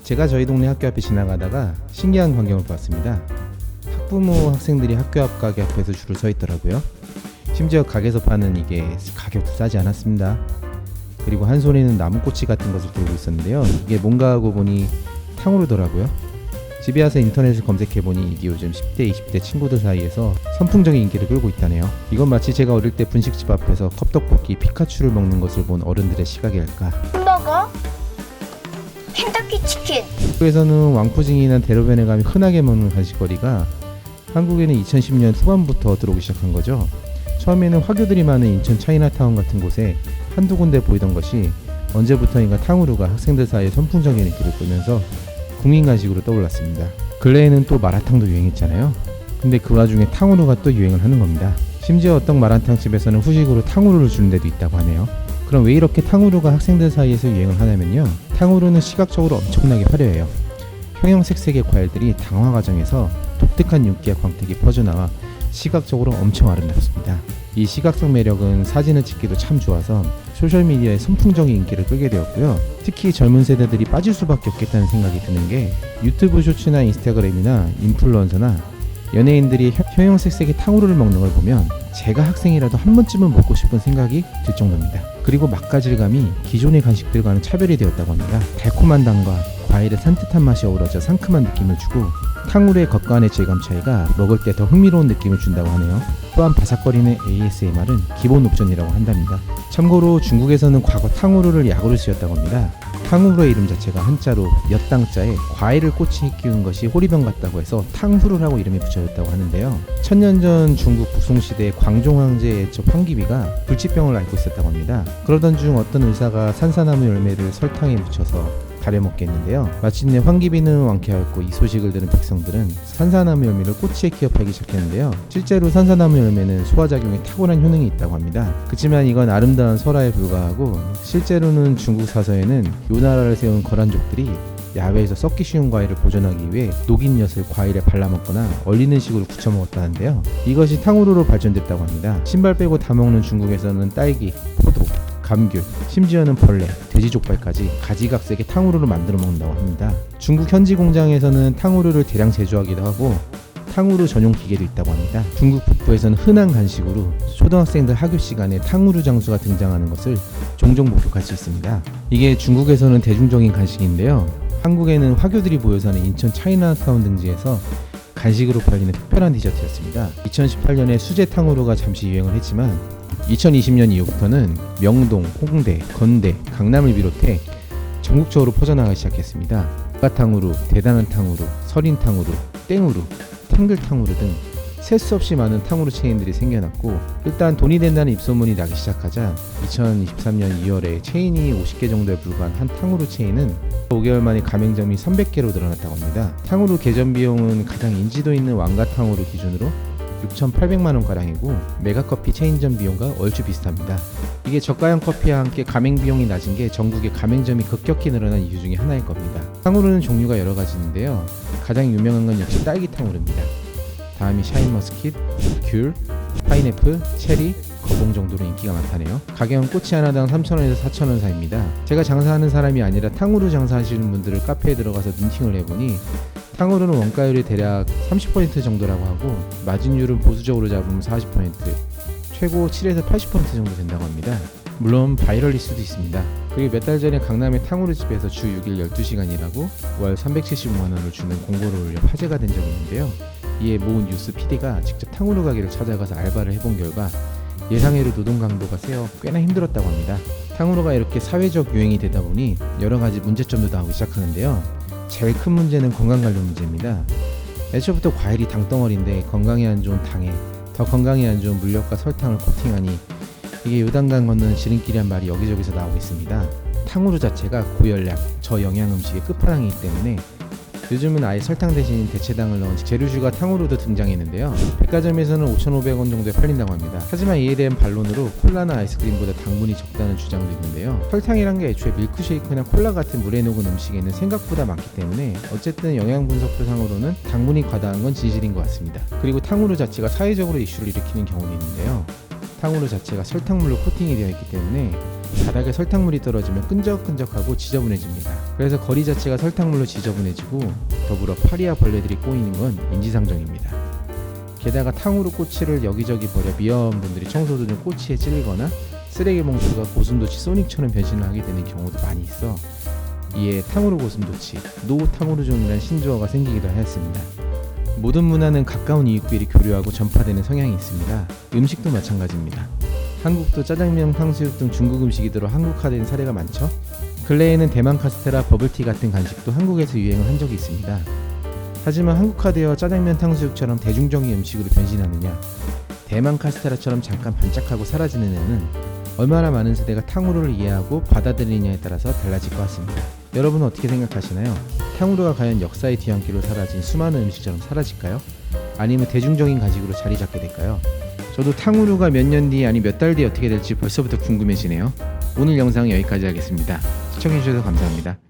제가 저희 동네 학교 앞에 지나가다가 신기한 광경을 보았습니다. 학부모 학생들이 학교 앞 가게 앞에서 줄을 서 있더라고요. 심지어 가게에서 파는 이게 가격도 싸지 않았습니다. 그리고 한 손에는 나무꼬치 같은 것을 들고 있었는데요. 이게 뭔가 하고 보니 탕후루더라고요. 집에 와서 인터넷을 검색해보니 이게 요즘 10대, 20대 친구들 사이에서 선풍적인 인기를 끌고 있다네요. 이건 마치 제가 어릴 때 분식집 앞에서 컵떡볶이 피카츄를 먹는 것을 본 어른들의 시각일까. 햄버거, 켄터키 치킨. 한국에서는 왕푸징이나 대로변에 가면 흔하게 먹는 간식거리가 한국에는 2010년 후반부터 들어오기 시작한 거죠. 처음에는 화교들이 많은 인천 차이나타운 같은 곳에 한두 군데 보이던 것이 언제부터인가 탕후루가 학생들 사이에 선풍적인 인기를 끌면서 국민 간식으로 떠올랐습니다. 근래에는 또 마라탕도 유행했잖아요. 근데 그 와중에 탕후루가 또 유행을 하는 겁니다. 심지어 어떤 마라탕 집에서는 후식으로 탕후루를 주는 데도 있다고 하네요. 그럼 왜 이렇게 탕후루가 학생들 사이에서 유행을 하냐면요, 탕후루는 시각적으로 엄청나게 화려해요. 형형색색의 과일들이 당화 과정에서 독특한 윤기와 광택이 퍼져나와 시각적으로 엄청 아름답습니다. 이 시각적 매력은 사진을 찍기도 참 좋아서 소셜미디어에 선풍적인 인기를 끌게 되었고요. 특히 젊은 세대들이 빠질 수밖에 없겠다는 생각이 드는 게 유튜브 쇼츠나 인스타그램이나 인플루언서나 연예인들이 형형색색의 탕후루를 먹는 걸 보면 제가 학생이라도 한 번쯤은 먹고 싶은 생각이 들 정도입니다. 그리고 맛가질감이 기존의 간식들과는 차별이 되었다고 합니다. 달콤한 당과 과일의 산뜻한 맛이 어우러져 상큼한 느낌을 주고 탕후루의 겉간의 질감 차이가 먹을 때 더 흥미로운 느낌을 준다고 하네요. 또한 바삭거리는 ASMR은 기본 옵션이라고 한답니다. 참고로 중국에서는 과거 탕후루를 약으로 쓰였다고 합니다. 탕후루의 이름 자체가 한자로 엿당자에 과일을 꼬치 끼운 것이 호리병 같다고 해서 탕후루라고 이름이 붙여졌다고 하는데요. 천년 전 중국 북송시대 광종 황제의 저 황기비가 불치병을 앓고 있었다고 합니다. 그러던 중 어떤 의사가 산사나무 열매를 설탕에 묻혀서 가려 먹게 했는데요. 마침내 황기비는 완쾌하였고 이 소식을 들은 백성들은 산사나무 열매를 꼬치에 끼워 팔기 시작했는데요. 실제로 산사나무 열매는 소화작용에 탁월한 효능이 있다고 합니다. 그렇지만 이건 아름다운 설화에 불과하고 실제로는 중국 사서에는 요 나라를 세운 거란족들이 야외에서 썩기 쉬운 과일을 보존하기 위해 녹인 엿을 과일에 발라먹거나 얼리는 식으로 굳혀 먹었다는데요. 이것이 탕후루로 발전됐다고 합니다. 신발 빼고 다 먹는 중국에서는 딸기, 포도, 감귤, 심지어는 벌레, 돼지족발까지 가지각색의 탕후루를 만들어 먹는다고 합니다. 중국 현지 공장에서는 탕후루를 대량 제조하기도 하고 탕후루 전용 기계도 있다고 합니다. 중국 북부에서는 흔한 간식으로 초등학생들 학교 시간에 탕후루 장수가 등장하는 것을 종종 목격할 수 있습니다. 이게 중국에서는 대중적인 간식인데요. 한국에는 화교들이 모여 사는 인천 차이나타운 등지에서 간식으로 팔리는 특별한 디저트였습니다. 2018년에 수제 탕후루가 잠시 유행을 했지만 2020년 이후부터는 명동, 홍대, 건대, 강남을 비롯해 전국적으로 퍼져나가기 시작했습니다. 갓탕후루, 대단한 탕후루, 설인 탕후루, 땡후루, 탱글 탕후루 등 셀 수 없이 많은 탕후루 체인들이 생겨났고 일단 돈이 된다는 입소문이 나기 시작하자 2023년 2월에 체인이 50개 정도에 불과한 한 탕후루 체인은 5개월 만에 가맹점이 300개로 늘어났다고 합니다. 탕후루 개점 비용은 가장 인지도 있는 왕가탕후루 기준으로 6,800만원가량이고 메가커피 체인점 비용과 얼추 비슷합니다. 이게 저가형 커피와 함께 가맹 비용이 낮은 게 전국의 가맹점이 급격히 늘어난 이유 중에 하나일 겁니다. 탕후루는 종류가 여러 가지 있는데요. 가장 유명한 건 역시 딸기 탕후루입니다. 다음이 샤인머스킷, 귤, 파인애플, 체리, 거봉 정도로 인기가 많다네요. 가격은 꼬치 하나당 3,000원에서 4,000원 사이입니다. 제가 장사하는 사람이 아니라 탕후루 장사하시는 분들을 카페에 들어가서 미팅을 해보니 탕후루는 원가율이 대략 30% 정도라고 하고 마진율은 보수적으로 잡으면 40%, 최고 7에서 80% 정도 된다고 합니다. 물론 바이럴일 수도 있습니다. 그리고 몇 달 전에 강남의 탕후루 집에서 주 6일 12시간 일하고 월 375만원을 주는 공고를 올려 화제가 된 적이 있는데요. 이에 모은 뉴스 PD가 직접 탕후루 가게를 찾아가서 알바를 해본 결과 예상외로 노동 강도가 세어 꽤나 힘들었다고 합니다. 탕후루가 이렇게 사회적 유행이 되다 보니 여러 가지 문제점도 나오기 시작하는데요. 제일 큰 문제는 건강 관련 문제입니다. 애초부터 과일이 당덩어리인데 건강에 안 좋은 당에 더 건강에 안 좋은 물엿과 설탕을 코팅하니 이게 요단강 건너는 지름길이란 말이 여기저기서 나오고 있습니다. 탕후루 자체가 고열량, 저영양 음식의 끝판왕이기 때문에 요즘은 아예 설탕 대신 대체당을 넣은 제류슈가 탕후루도 등장했는데요. 백화점에서는 5,500원 정도에 팔린다고 합니다. 하지만 이에 대한 반론으로 콜라나 아이스크림보다 당분이 적다는 주장도 있는데요. 설탕이란 게 애초에 밀크쉐이크나 콜라 같은 물에 녹은 음식에는 생각보다 많기 때문에 어쨌든 영양 분석표상으로는 당분이 과다한 건 진실인 것 같습니다. 그리고 탕후루 자체가 사회적으로 이슈를 일으키는 경우도 있는데요. 탕후루 자체가 설탕물로 코팅이 되어 있기 때문에 바닥에 설탕물이 떨어지면 끈적끈적하고 지저분해집니다. 그래서 거리 자체가 설탕물로 지저분해지고 더불어 파리와 벌레들이 꼬이는 건 인지상정입니다. 게다가 탕후루 꼬치를 여기저기 버려 미화원분들이 청소 도중 꼬치에 찔리거나 쓰레기 봉투가 고슴도치 소닉처럼 변신을 하게 되는 경우도 많이 있어 이에 탕후루 고슴도치, 노 탕후루존이라는 신조어가 생기기도 하였습니다. 모든 문화는 가까운 이웃끼리 교류하고 전파되는 성향이 있습니다. 음식도 마찬가지입니다. 한국도 짜장면, 탕수육 등 중국 음식이 들어 한국화된 사례가 많죠. 근래에는 대만 카스테라, 버블티 같은 간식도 한국에서 유행을 한 적이 있습니다. 하지만 한국화되어 짜장면, 탕수육처럼 대중적인 음식으로 변신하느냐, 대만 카스테라처럼 잠깐 반짝하고 사라지는 애는 얼마나 많은 세대가 탕후루를 이해하고 받아들이느냐에 따라서 달라질 것 같습니다. 여러분은 어떻게 생각하시나요? 탕후루가 과연 역사의 뒤안길로 사라진 수많은 음식처럼 사라질까요? 아니면 대중적인 간식으로 자리 잡게 될까요? 저도 탕후루가 몇 년 뒤 아니 몇 달 뒤에 어떻게 될지 벌써부터 궁금해지네요. 오늘 영상은 여기까지 하겠습니다. 시청해주셔서 감사합니다.